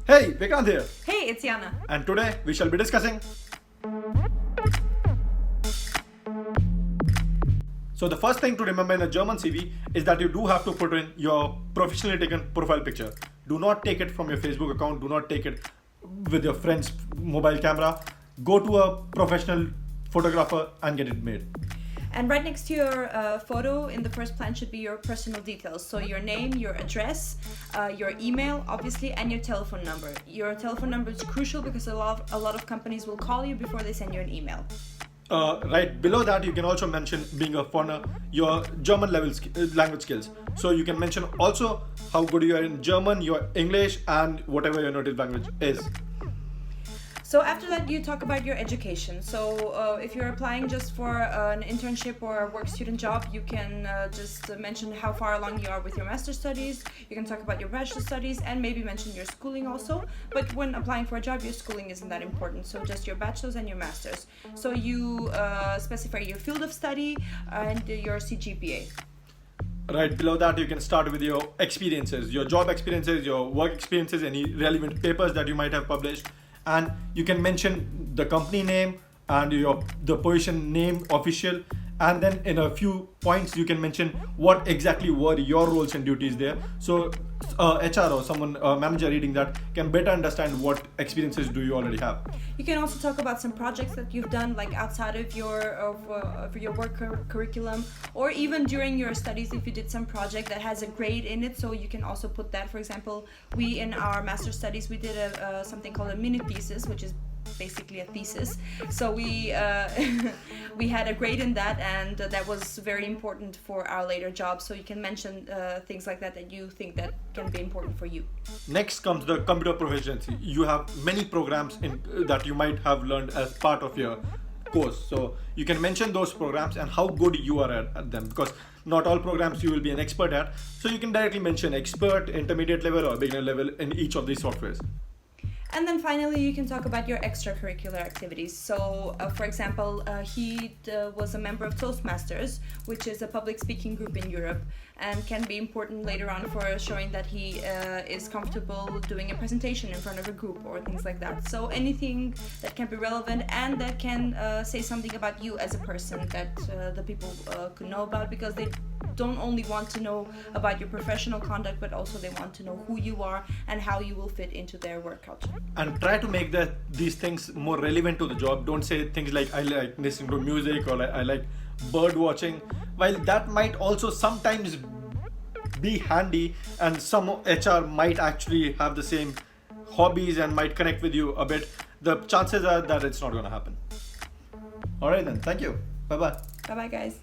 Hey, Vikrant here. Hey, it's Jana. And today we shall be discussing. So the first thing to remember in a German CV is that you do have to put in your professionally taken profile picture. Do not take it from your Facebook account. Do not take it with your friend's mobile camera. Go to a professional photographer and get it made. And right next to your photo in the first plan should be your personal details. So your name, your address, your email, obviously, and your telephone number. Your telephone number is crucial because a lot of companies will call you before they send you an email. Right below that, you can also mention, being a foreigner, your German language skills. So you can mention also how good you are in German, your English, and whatever your native language is. So after that, you talk about your education. So if you're applying just for an internship or a work student job, you can just mention how far along you are with your master's studies. You can talk about your bachelor studies and maybe mention your schooling also. But when applying for a job, your schooling isn't that important. So just your bachelor's and your master's. So you specify your field of study and your CGPA. Right below that, you can start with your experiences, your job experiences, your work experiences, any relevant papers that you might have published. And you can mention the company name and the position name, official, and then in a few points you can mention what exactly were your roles and duties there. So HR or someone, manager reading that can better understand what experiences do you already have. You can also talk about some projects that you've done, like outside of your work curriculum, or even during your studies if you did some project that has a grade in it. So you can also put that. For example, we in our master's studies we did something called a mini thesis, which is basically a thesis. So we we had a grade in that, and that was very important for our later job. So you can mention things like that you think that can be important for you. Next comes the computer proficiency. You have many programs that you might have learned as part of your course. So you can mention those programs and how good you are at them, because not all programs you will be an expert at. So you can directly mention expert, intermediate level, or beginner level in each of these softwares. And then finally, you can talk about your extracurricular activities. So, for example, he was a member of Toastmasters, which is a public speaking group in Europe, and can be important later on for showing that he is comfortable doing a presentation in front of a group or things like that. So anything that can be relevant and that can say something about you as a person that the people could know about, because they don't only want to know about your professional conduct, but also they want to know who you are and how you will fit into their work culture. And try to make these things more relevant to the job. Don't say things like I like listening to music or I like bird watching. While that might also sometimes be handy, and some HR might actually have the same hobbies and might connect with you a bit, the chances are that it's not going to happen. Alright then, thank you. Bye bye. Bye bye, guys.